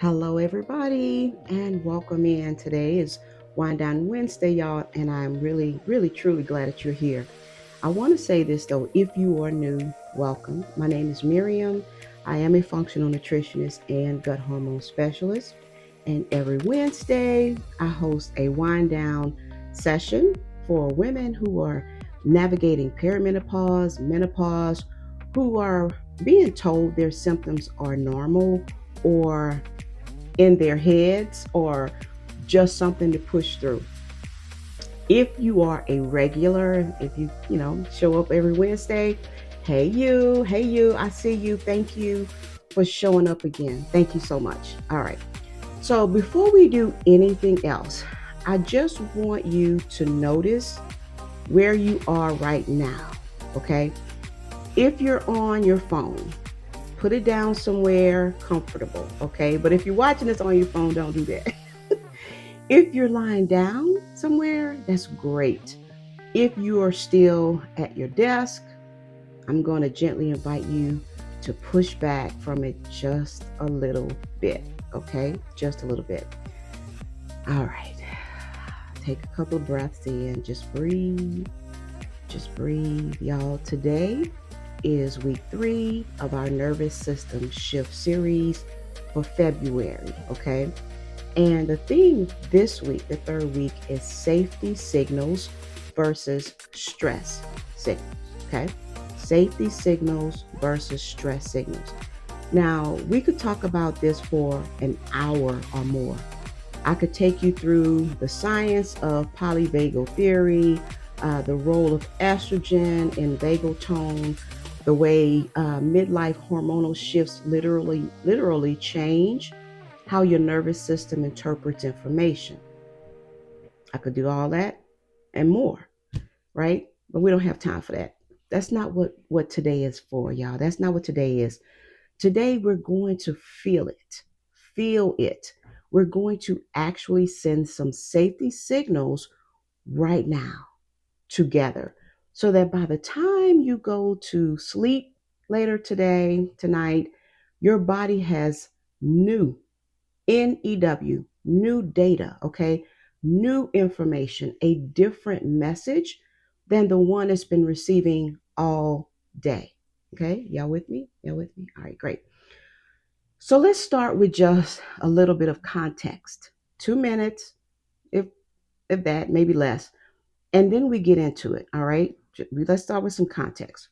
Hello, everybody, and welcome in. Today is Wind Down Wednesday, y'all, and I'm really, really, truly glad that you're here. I want to say this though, if you are new, welcome. My name is Miriam. I am a functional nutritionist and gut hormone specialist, and every Wednesday I host a wind down session for women who are navigating perimenopause, menopause, who are being told their symptoms are normal or in their heads or just something to push through. If you are a regular, if you show up every Wednesday, hey you, I see you. Thank you for showing up again. Thank you so much. All right. So before we do anything else, I just want you to notice where you are right now. Okay. If you're on your phone, put it down somewhere comfortable. Okay. But if you're watching this on your phone, don't do that. If you're lying down somewhere, that's great. If you are still at your desk, I'm going to gently invite you to push back from it just a little bit. Okay? Just a little bit. All right. Take a couple of breaths in. Just breathe. Just breathe. Y'all, today is week 3 of our nervous system shift series for February. Okay? And the theme this week, the third week, is safety signals versus stress signals. Okay? Safety signals versus stress signals. Now, we could talk about this for an hour or more. I could take you through the science of polyvagal theory, the role of estrogen in vagal tone, the way midlife hormonal shifts literally change how your nervous system interprets information. I could do all that and more, right? But we don't have time for that. That's not what today is for, y'all. That's not what today is. Today, we're going to feel it. Feel it. We're going to actually send some safety signals right now together so that by the time you go to sleep later today, tonight, your body has new new data, okay? New information, a different message than the one it's been receiving all day. Okay, y'all with me? Y'all with me? All right, great. So let's start with just a little bit of context. 2 minutes, if if that, maybe less. And then we get into it, all right? Let's start with some context.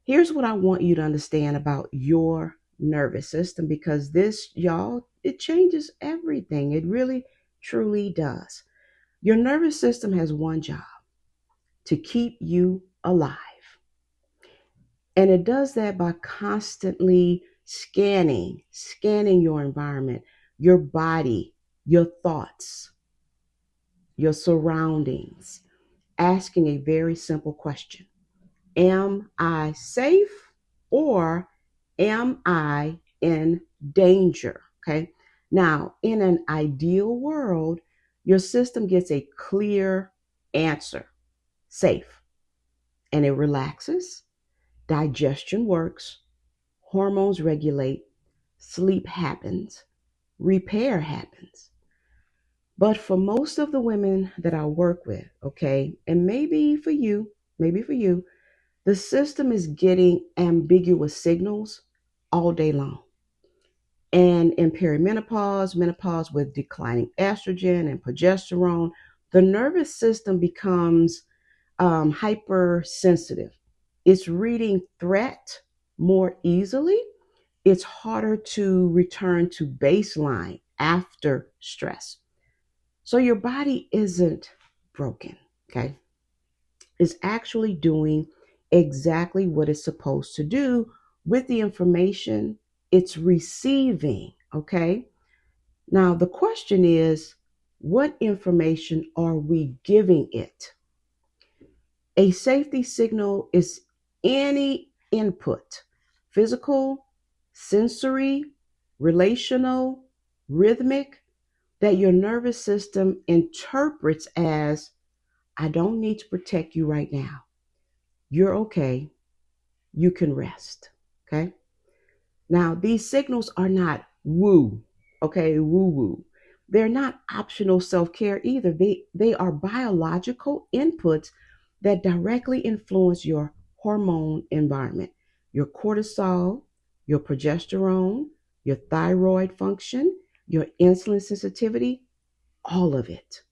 Here's what I want you to understand about your nervous system because this, y'all, it changes everything. It really, truly does. Your nervous system has one job: to keep you alive. And it does that by constantly scanning your environment, your body, your thoughts, your surroundings, asking a very simple question: am I safe or am I in danger? Okay. Now, in an ideal world, your system gets a clear answer: safe. And it relaxes, digestion works, hormones regulate, sleep happens, repair happens. But for most of the women that I work with, okay, and maybe for you, the system is getting ambiguous signals all day long. And in perimenopause, menopause with declining estrogen and progesterone, the nervous system becomes hypersensitive. It's reading threat more easily. It's harder to return to baseline after stress. So your body isn't broken, okay? It's actually doing exactly what it's supposed to do with the information it's receiving, okay? Now, the question is, what information are we giving it? A safety signal is any input: physical, sensory, relational, rhythmic, that your nervous system interprets as, I don't need to protect you right now. You're okay. You can rest. Okay. Now, these signals are not woo. Okay, woo woo. They're not optional self care either. They are biological inputs that directly influence your hormone environment, your cortisol, your progesterone, your thyroid function, your insulin sensitivity, all of it.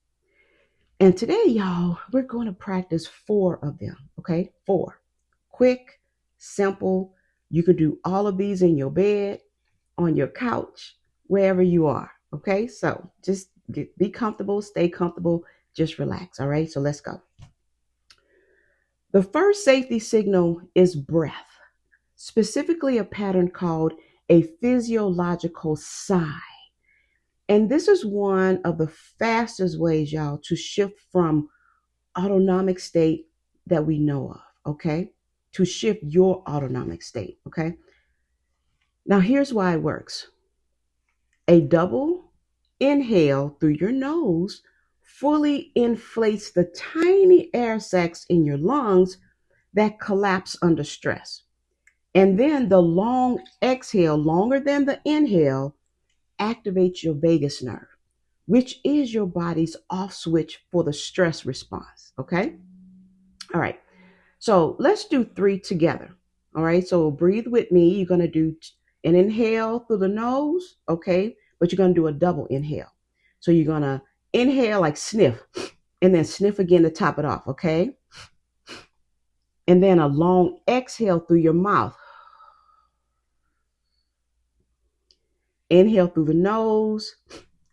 And today, y'all, we're going to practice four of them. Okay, four. Quick, simple. You can do all of these in your bed, on your couch, wherever you are. Okay, so just be comfortable, stay comfortable, just relax. All right, so let's go. The first safety signal is breath, specifically a pattern called a physiological sigh. And this is one of the fastest ways, y'all, to shift from autonomic state that we know of, okay? To shift your autonomic state, okay? Now, here's why it works. A double inhale through your nose fully inflates the tiny air sacs in your lungs that collapse under stress. And then the long exhale, longer than the inhale, activates your vagus nerve, which is your body's off switch for the stress response. Okay? All right. So let's do three together. All right. So breathe with me. You're going to do an inhale through the nose. Okay. But you're going to do a double inhale. So you're going to inhale like sniff and then sniff again to top it off. Okay. And then a long exhale through your mouth. Inhale through the nose.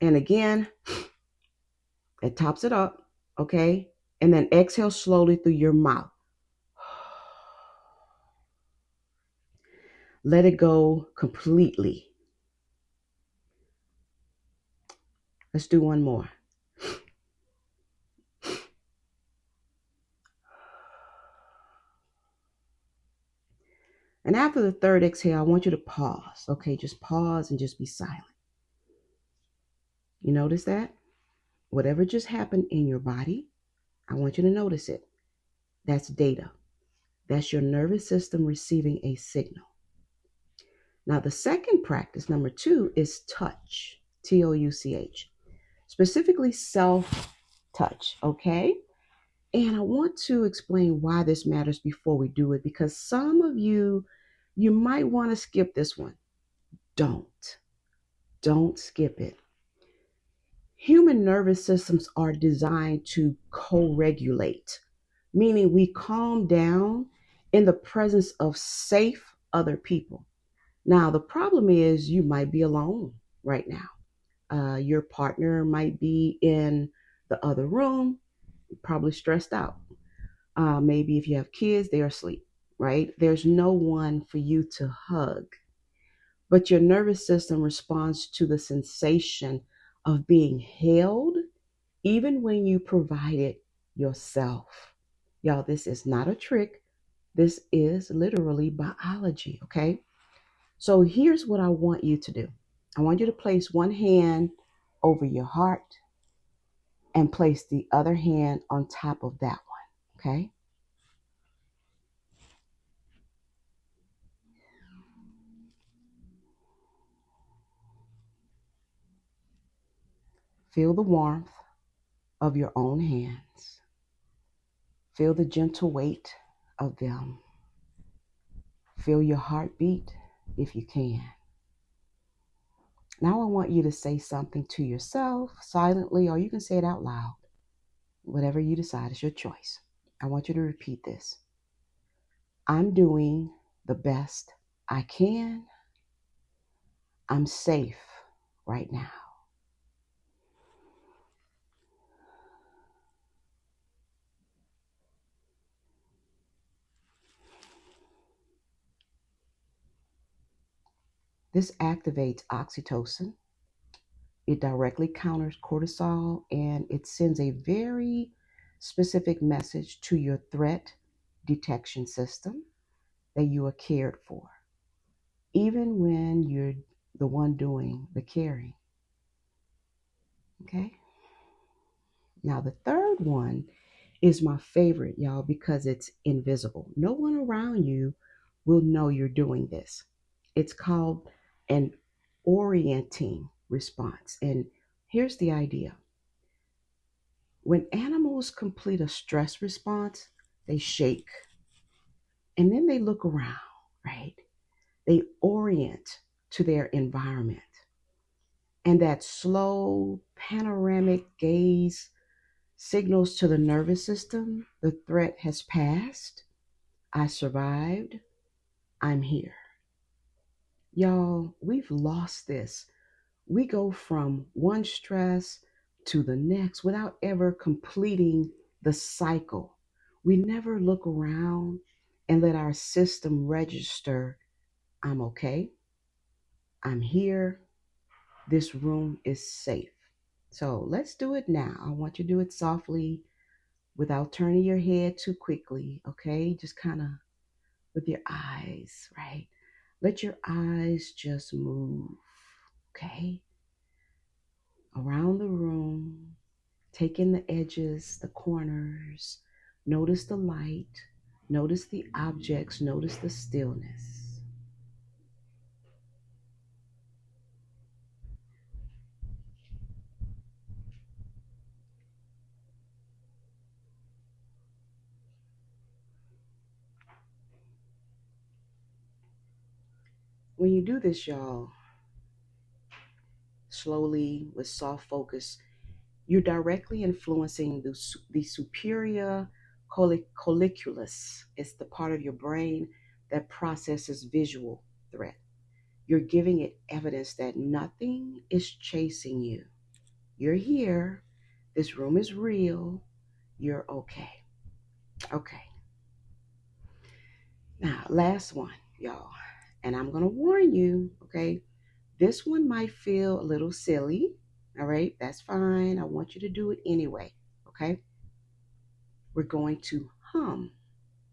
And again, it tops it up. Okay. And then exhale slowly through your mouth. Let it go completely. Let's do one more. And after the third exhale, I want you to pause. Okay, just pause and just be silent. You notice that? Whatever just happened in your body, I want you to notice it. That's data. That's your nervous system receiving a signal. Now, the second practice, number 2, is touch. Touch. Specifically self touch. Okay? And I want to explain why this matters before we do it, because some of you might want to skip this one. Don't skip it. Human nervous systems are designed to co-regulate, meaning we calm down in the presence of safe other people. Now, the problem is you might be alone right now. Your partner might be in the other room, probably stressed out. Maybe if you have kids, they're asleep, right? There's no one for you to hug. But your nervous system responds to the sensation of being held, even when you provide it yourself. Y'all, this is not a trick. This is literally biology, okay? So here's what I want you to do. I want you to place one hand over your heart and place the other hand on top of that one, okay? Feel the warmth of your own hands. Feel the gentle weight of them. Feel your heartbeat if you can. Now I want you to say something to yourself silently, or you can say it out loud. Whatever you decide is your choice. I want you to repeat this. I'm doing the best I can. I'm safe right now. This activates oxytocin. It directly counters cortisol, and it sends a very specific message to your threat detection system that you are cared for, even when you're the one doing the caring. Okay? Now, the third one is my favorite, y'all, because it's invisible. No one around you will know you're doing this. It's called an orienting response. And here's the idea: when animals complete a stress response, they shake and then they look around, right? They orient to their environment. And that slow panoramic gaze signals to the nervous system the threat has passed. I survived. I'm here. Y'all, we've lost this. We go from one stress to the next without ever completing the cycle. We never look around and let our system register: I'm okay, I'm here, this room is safe. So let's do it now. I want you to do it softly without turning your head too quickly, okay? Just kind of with your eyes, right? Let your eyes just move, okay? Around the room, take in the edges, the corners. Notice the light, notice the objects, notice the stillness. When you do this, y'all, slowly with soft focus, you're directly influencing the superior colliculus. It's the part of your brain that processes visual threat. You're giving it evidence that nothing is chasing you. You're here. This room is real. You're okay. Okay. Now, last one, y'all. And I'm going to warn you, okay? This one might feel a little silly. All right. That's fine. I want you to do it anyway. Okay. We're going to hum.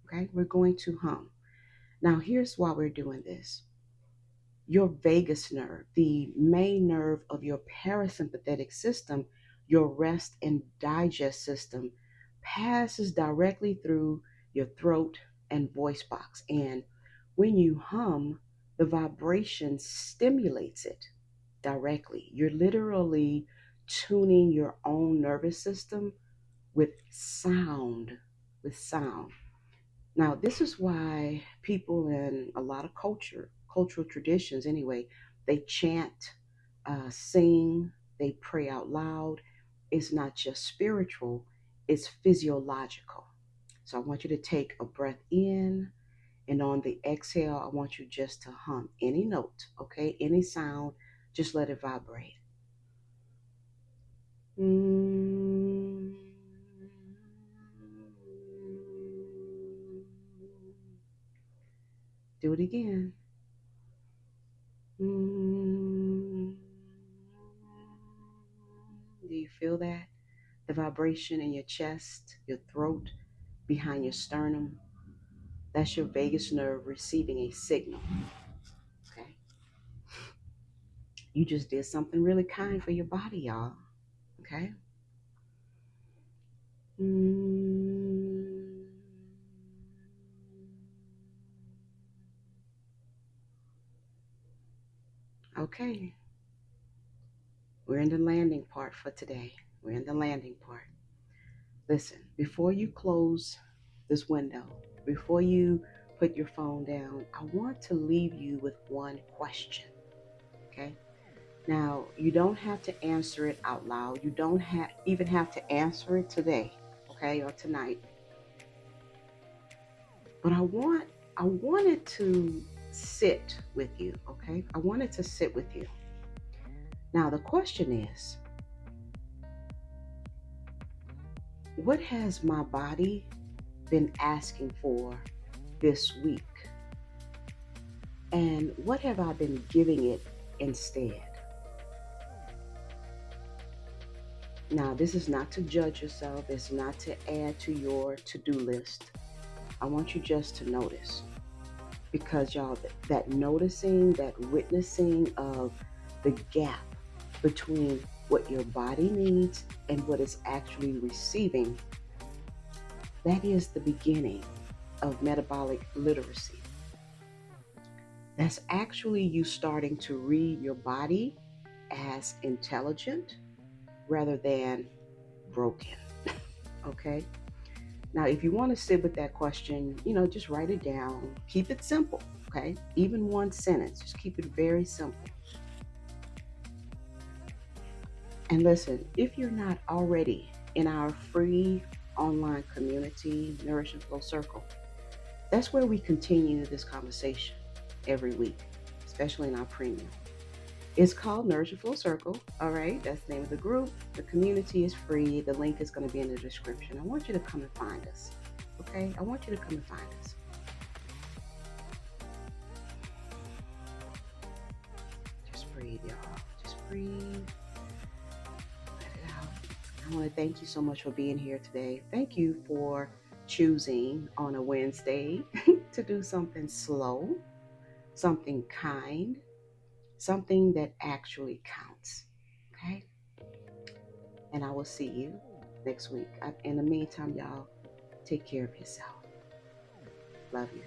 Okay. We're going to hum. Now, here's why we're doing this. Your vagus nerve, the main nerve of your parasympathetic system, your rest and digest system, passes directly through your throat and voice box. And when you hum, the vibration stimulates it directly. You're literally tuning your own nervous system with sound, with sound. Now, this is why people in a lot of cultural traditions anyway, they chant, sing, they pray out loud. It's not just spiritual, it's physiological. So I want you to take a breath in, and on the exhale, I want you just to hum any note, okay? Any sound, just let it vibrate. Mm. Do it again. Mm. Do you feel that? The vibration in your chest, your throat, behind your sternum. That's your vagus nerve receiving a signal. Okay. You just did something really kind for your body, y'all. Okay. Mm. Okay. We're in the landing part for today. We're in the landing part. Listen, before you close this window, before you put your phone down, I want to leave you with one question. Okay. Now, you don't have to answer it out loud. You don't even have to answer it today, okay, or tonight. But I wanted to sit with you, okay? I wanted to sit with you. Now, the question is, what has my body been asking for this week? And what have I been giving it instead? Now, this is not to judge yourself. It's not to add to your to-do list. I want you just to notice. Because, y'all, that noticing, that witnessing of the gap between what your body needs and what it's actually receiving, that is the beginning of metabolic literacy. That's actually you starting to read your body as intelligent rather than broken. Okay? Now, if you want to sit with that question, just write it down. Keep it simple. Okay? Even one sentence, just keep it very simple. And listen, if you're not already in our free online community, Nourish and Flow Circle, that's where we continue this conversation every week, especially in our premium. It's called Nourish and Flow Circle. All right, that's the name of the group. The community is free. The link is going to be in the description. I want you to come and find us. Okay, I want you to come and find us. Just breathe, y'all. Just breathe. Let it out. I want to thank you so much for being here today. Thank you for choosing on a Wednesday to do something slow, something kind, something that actually counts. Okay? And I will see you next week. In the meantime, y'all, take care of yourself. Love you.